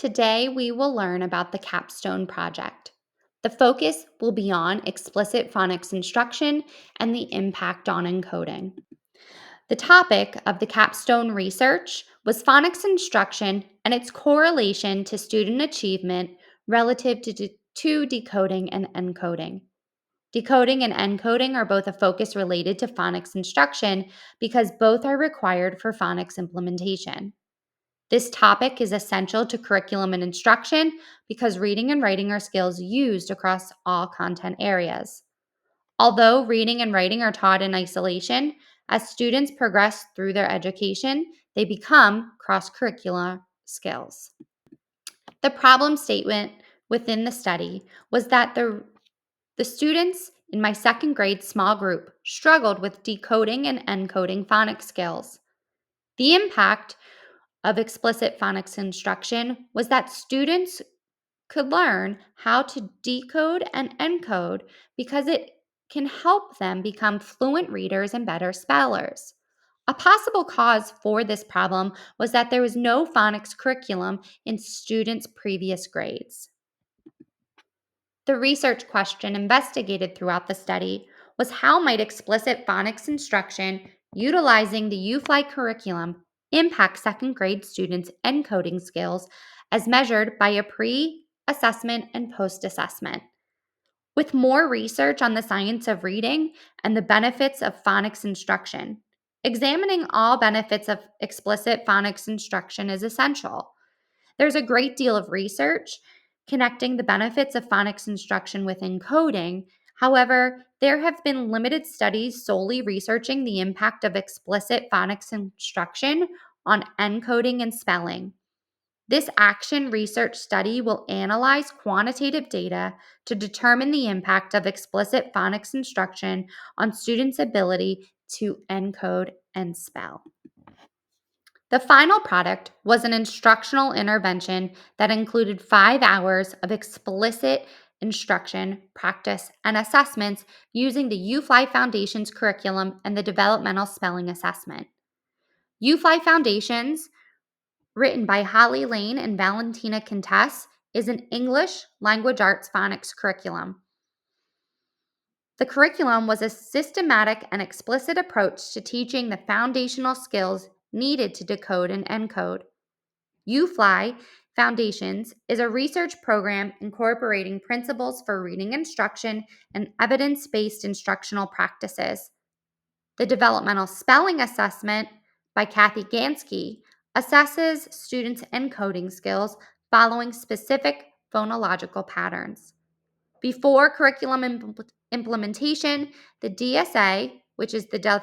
Today, we will learn about the Capstone project. The focus will be on explicit phonics instruction and the impact on encoding. The topic of the Capstone research was phonics instruction and its correlation to student achievement relative to decoding and encoding. Decoding and encoding are both a focus related to phonics instruction because both are required for phonics implementation. This topic is essential to curriculum and instruction because reading and writing are skills used across all content areas. Although reading and writing are taught in isolation, as students progress through their education, they become cross-curricular skills. The problem statement within the study was that the students in my second grade small group struggled with decoding and encoding phonics skills. The impact of explicit phonics instruction was that students could learn how to decode and encode because it can help them become fluent readers and better spellers. A possible cause for this problem was that there was no phonics curriculum in students' previous grades. The research question investigated throughout the study was how might explicit phonics instruction utilizing the UFly curriculum impact second grade students' encoding skills as measured by a pre-assessment and post-assessment. With more research on the science of reading and the benefits of phonics instruction, examining all benefits of explicit phonics instruction is essential. There's a great deal of research connecting the benefits of phonics instruction with encoding. However, there have been limited studies solely researching the impact of explicit phonics instruction on encoding and spelling. This action research study will analyze quantitative data to determine the impact of explicit phonics instruction on students' ability to encode and spell. The final product was an instructional intervention that included 5 hours of explicit instruction, practice, and assessments using the UFly Foundations curriculum and the developmental spelling assessment. UFly Foundations, written by Holly Lane and Valentina Contess, is an English language arts phonics curriculum. The curriculum was a systematic and explicit approach to teaching the foundational skills needed to decode and encode. UFly Foundations is a research program incorporating principles for reading instruction and evidence-based instructional practices. The developmental spelling assessment by Kathy Gansky assesses students' encoding skills following specific phonological patterns. Before curriculum implementation, the DSA, which is the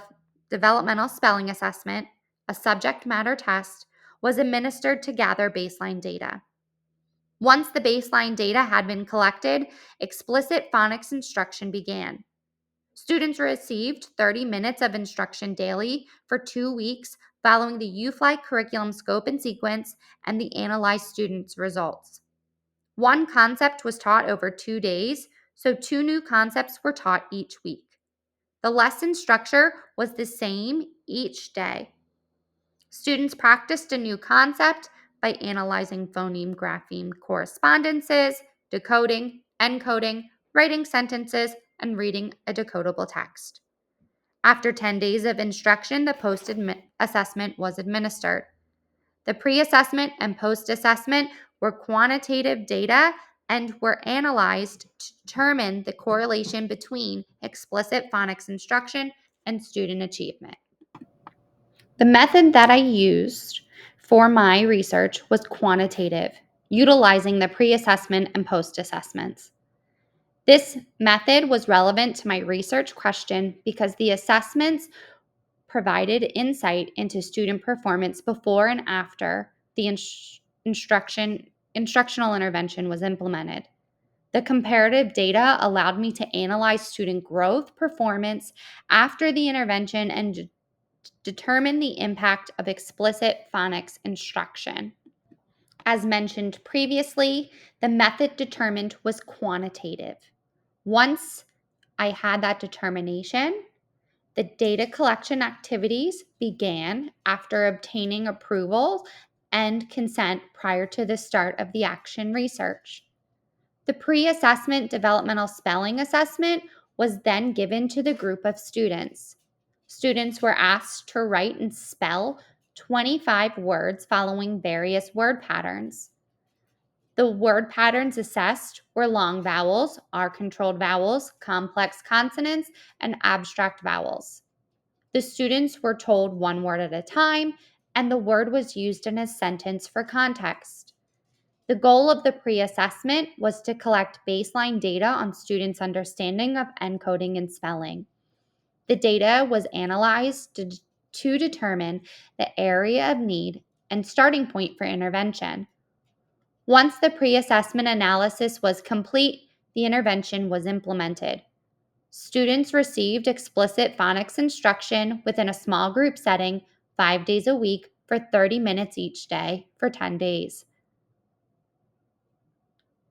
Developmental Spelling Assessment, a subject matter test, was administered to gather baseline data. Once the baseline data had been collected, explicit phonics instruction began. Students received 30 minutes of instruction daily for 2 weeks following the UFly curriculum scope and sequence and the analyzed students' results. One concept was taught over 2 days, so 2 new concepts were taught each week. The lesson structure was the same each day. Students practiced a new concept by analyzing phoneme-grapheme correspondences, decoding, encoding, writing sentences, and reading a decodable text. After 10 days of instruction, the post-assessment was administered. The pre-assessment and post-assessment were quantitative data and were analyzed to determine the correlation between explicit phonics instruction and student achievement. The method that I used for my research was quantitative, utilizing the pre-assessment and post-assessments. This method was relevant to my research question because the assessments provided insight into student performance before and after the instructional intervention was implemented. The comparative data allowed me to analyze student growth performance after the intervention and determine the impact of explicit phonics instruction. As mentioned previously, the method determined was quantitative. Once I had that determination, the data collection activities began after obtaining approval and consent prior to the start of the action research. The pre-assessment developmental spelling assessment was then given to the group of students. Students were asked to write and spell 25 words following various word patterns. The word patterns assessed were long vowels, R-controlled vowels, complex consonants, and abstract vowels. The students were told one word at a time, and the word was used in a sentence for context. The goal of the pre-assessment was to collect baseline data on students' understanding of encoding and spelling. The data was analyzed to determine the area of need and starting point for intervention. Once the pre-assessment analysis was complete, the intervention was implemented. Students received explicit phonics instruction within a small group setting 5 days a week for 30 minutes each day for 10 days.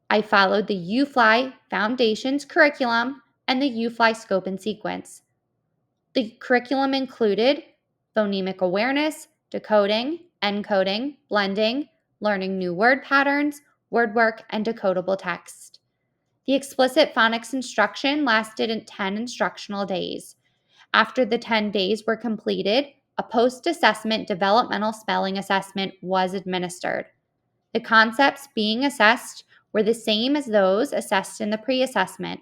I followed the UFly Foundations curriculum and the UFly scope and sequence. The curriculum included phonemic awareness, decoding, encoding, blending, learning new word patterns, word work, and decodable text. The explicit phonics instruction lasted 10 instructional days. After the 10 days were completed, a post-assessment developmental spelling assessment was administered. The concepts being assessed were the same as those assessed in the pre-assessment.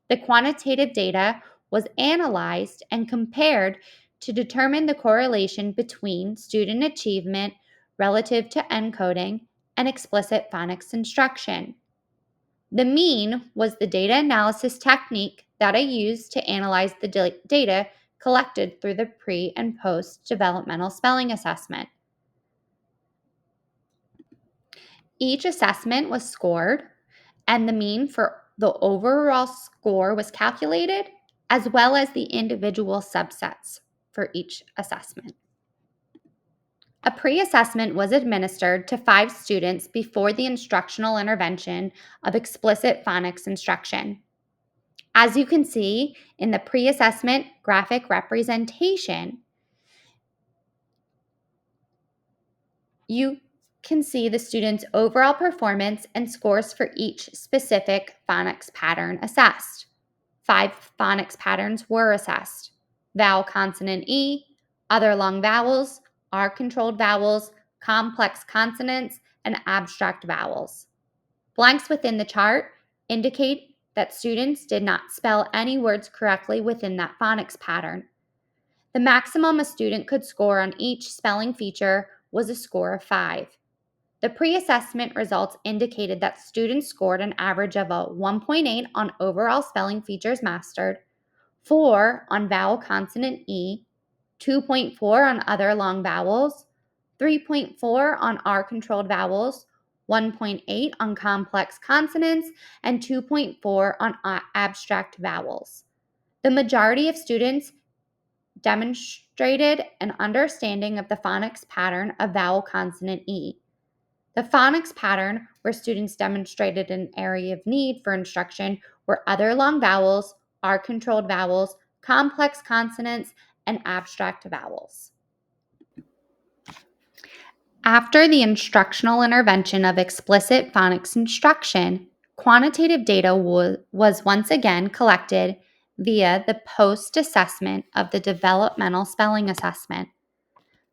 The quantitative data was analyzed and compared to determine the correlation between student achievement relative to encoding and explicit phonics instruction. The mean was the data analysis technique that I used to analyze the data collected through the pre and post developmental spelling assessment. Each assessment was scored, and the mean for the overall score was calculated, as well as the individual subsets for each assessment. A pre-assessment was administered to 5 students before the instructional intervention of explicit phonics instruction. As you can see in the pre-assessment graphic representation, you can see the students' overall performance and scores for each specific phonics pattern assessed. 5 phonics patterns were assessed: vowel consonant E, other long vowels, R-controlled vowels, complex consonants, and abstract vowels. Blanks within the chart indicate that students did not spell any words correctly within that phonics pattern. The maximum a student could score on each spelling feature was a score of 5. The pre-assessment results indicated that students scored an average of a 1.8 on overall spelling features mastered, 4 on vowel consonant E, 2.4 on other long vowels, 3.4 on R-controlled vowels, 1.8 on complex consonants, and 2.4 on abstract vowels. The majority of students demonstrated an understanding of the phonics pattern of vowel consonant E. The phonics pattern where students demonstrated an area of need for instruction were other long vowels, R-controlled vowels, complex consonants, and abstract vowels. After the instructional intervention of explicit phonics instruction, quantitative data was once again collected via the post-assessment of the developmental spelling assessment.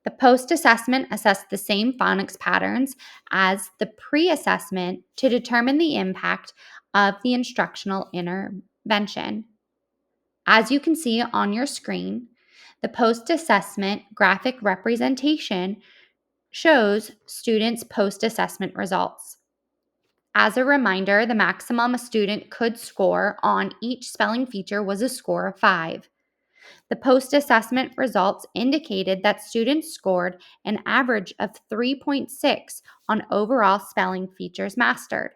The post-assessment assessed the same phonics patterns as the pre-assessment to determine the impact of the instructional intervention. As you can see on your screen, the post-assessment graphic representation shows students' post-assessment results. As a reminder, the maximum a student could score on each spelling feature was a score of 5. The post-assessment results indicated that students scored an average of 3.6 on overall spelling features mastered,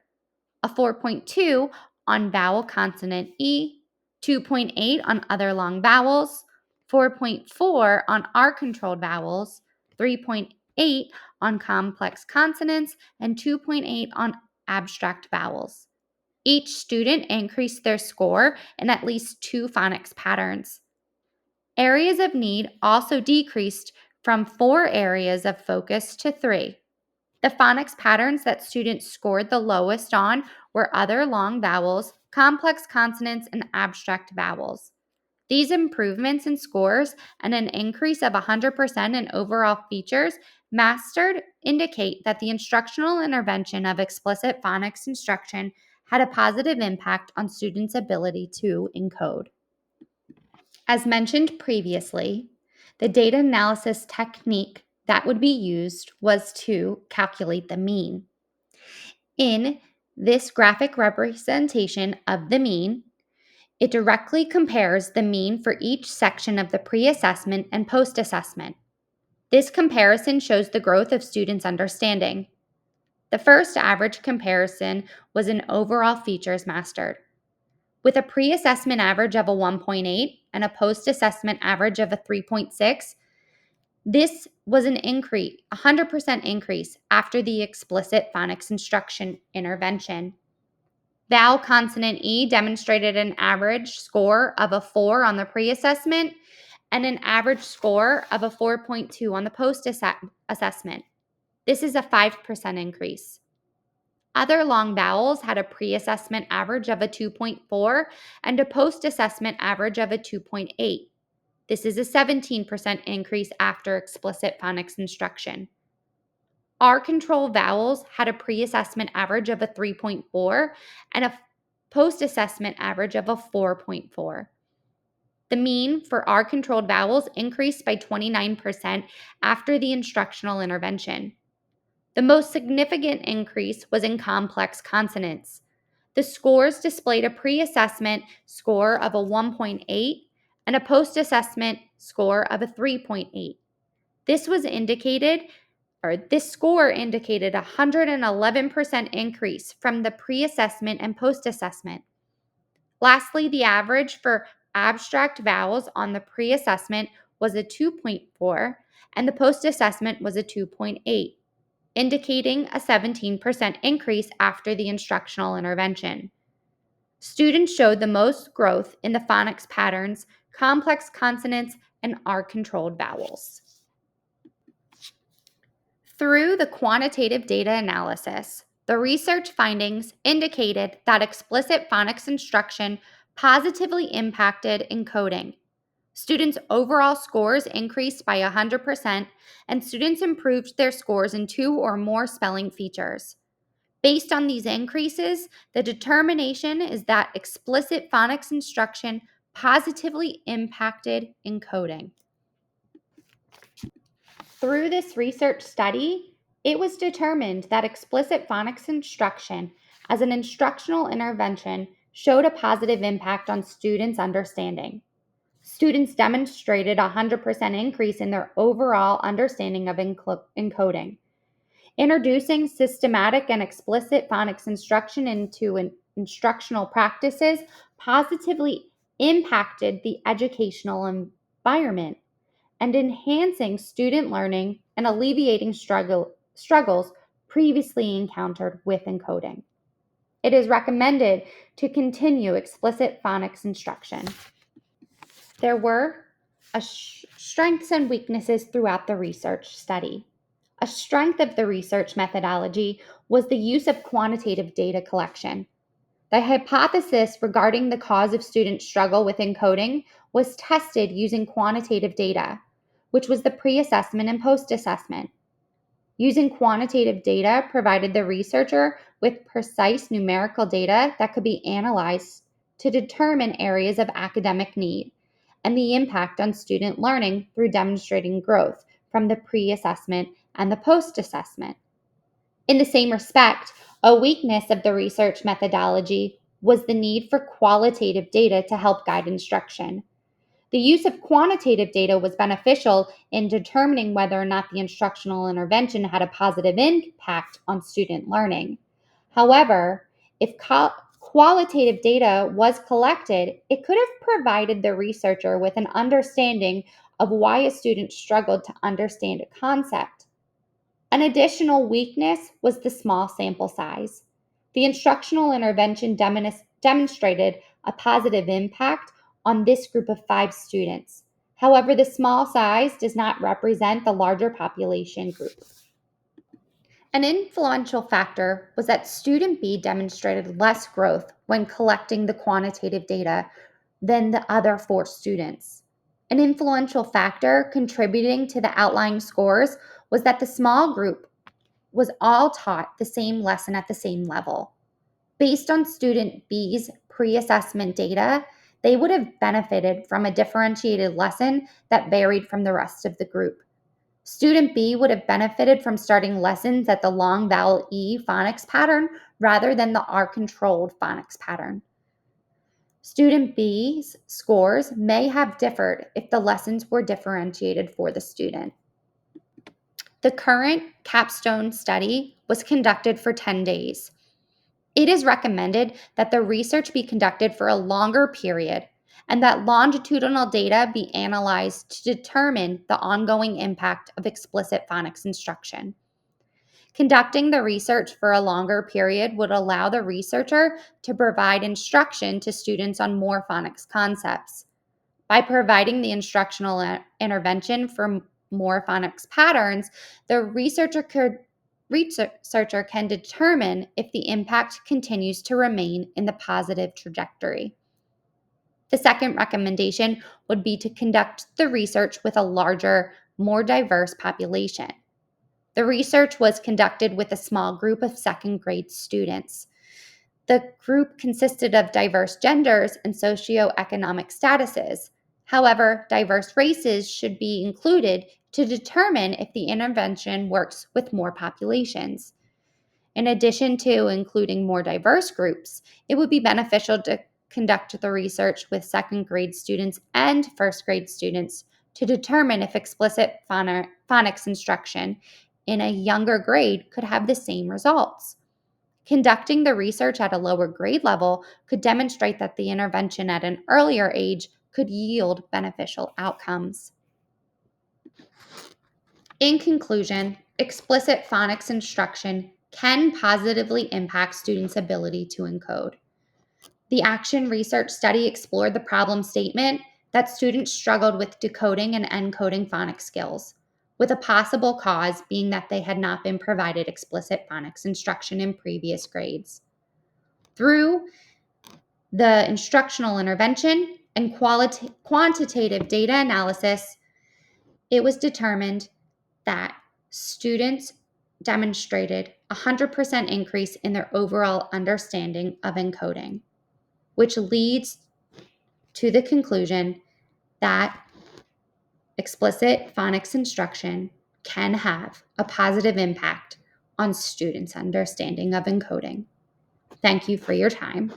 a 4.2 on vowel consonant E, 2.8 on other long vowels, 4.4 on R-controlled vowels, 3.8 on complex consonants, and 2.8 on abstract vowels. Each student increased their score in at least 2 phonics patterns. Areas of need also decreased from 4 areas of focus to 3. The phonics patterns that students scored the lowest on were other long vowels, complex consonants, and abstract vowels. These improvements in scores and an increase of 100% in overall features mastered indicate that the instructional intervention of explicit phonics instruction had a positive impact on students' ability to encode. As mentioned previously, the data analysis technique that would be used was to calculate the mean. In this graphic representation of the mean, it directly compares the mean for each section of the pre-assessment and post-assessment. This comparison shows the growth of students' understanding. The first average comparison was in overall features mastered. With a pre-assessment average of a 1.8 and a post-assessment average of a 3.6, this was an increase, 100% increase after the explicit phonics instruction intervention. Vowel consonant E demonstrated an average score of a 4 on the pre-assessment and an average score of a 4.2 on the post-assessment. This is a 5% increase. Other long vowels had a pre-assessment average of a 2.4 and a post-assessment average of a 2.8. This is a 17% increase after explicit phonics instruction. Our control vowels had a pre-assessment average of a 3.4 and a post-assessment average of a 4.4. The mean for our controlled vowels increased by 29% after the instructional intervention. The most significant increase was in complex consonants. The scores displayed a pre-assessment score of a 1.8 and a post-assessment score of a 3.8. This score indicated a 111% increase from the pre-assessment and post-assessment. Lastly, the average for abstract vowels on the pre-assessment was a 2.4 and the post-assessment was a 2.8, indicating a 17% increase after the instructional intervention. Students showed the most growth in the phonics patterns, complex consonants, and R-controlled vowels. Through the quantitative data analysis, the research findings indicated that explicit phonics instruction positively impacted encoding. Students' overall scores increased by 100%, and students improved their scores in 2 or more spelling features. Based on these increases, the determination is that explicit phonics instruction positively impacted encoding. Through this research study, it was determined that explicit phonics instruction as an instructional intervention showed a positive impact on students' understanding. Students demonstrated a 100% increase in their overall understanding of encoding. Introducing systematic and explicit phonics instruction into instructional practices positively impacted the educational environment and enhancing student learning and alleviating struggles previously encountered with encoding. It is recommended to continue explicit phonics instruction. There were strengths and weaknesses throughout the research study. A strength of the research methodology was the use of quantitative data collection. The hypothesis regarding the cause of student struggle with encoding was tested using quantitative data, which was the pre-assessment and post-assessment. Using quantitative data provided the researcher with precise numerical data that could be analyzed to determine areas of academic need and the impact on student learning through demonstrating growth from the pre-assessment and the post-assessment. In the same respect, a weakness of the research methodology was the need for qualitative data to help guide instruction. The use of quantitative data was beneficial in determining whether or not the instructional intervention had a positive impact on student learning. However, if qualitative data was collected, it could have provided the researcher with an understanding of why a student struggled to understand a concept. An additional weakness was the small sample size. The instructional intervention demonstrated a positive impact on this group of 5 students. However, the small size does not represent the larger population group. An influential factor was that student B demonstrated less growth when collecting the quantitative data than the other 4 students. An influential factor contributing to the outlying scores was that the small group was all taught the same lesson at the same level. Based on student B's pre assessment data, they would have benefited from a differentiated lesson that varied from the rest of the group. Student B would have benefited from starting lessons at the long vowel E phonics pattern rather than the R controlled phonics pattern. Student B's scores may have differed if the lessons were differentiated for the student. The current Capstone study was conducted for 10 days. It is recommended that the research be conducted for a longer period and that longitudinal data be analyzed to determine the ongoing impact of explicit phonics instruction. Conducting the research for a longer period would allow the researcher to provide instruction to students on more phonics concepts. By providing the instructional intervention for more phonics patterns, the researcher can determine if the impact continues to remain in the positive trajectory. The second recommendation would be to conduct the research with a larger, more diverse population. The research was conducted with a small group of second grade students. The group consisted of diverse genders and socioeconomic statuses. However, diverse races should be included to determine if the intervention works with more populations. In addition to including more diverse groups, it would be beneficial to conduct the research with second grade students and first grade students to determine if explicit phonics instruction in a younger grade could have the same results. Conducting the research at a lower grade level could demonstrate that the intervention at an earlier age could yield beneficial outcomes. In conclusion, explicit phonics instruction can positively impact students' ability to encode. The Action Research Study explored the problem statement that students struggled with decoding and encoding phonics skills, with a possible cause being that they had not been provided explicit phonics instruction in previous grades. Through the instructional intervention and quantitative data analysis, it was determined that students demonstrated a 100% increase in their overall understanding of encoding, which leads to the conclusion that explicit phonics instruction can have a positive impact on students' understanding of encoding. Thank you for your time.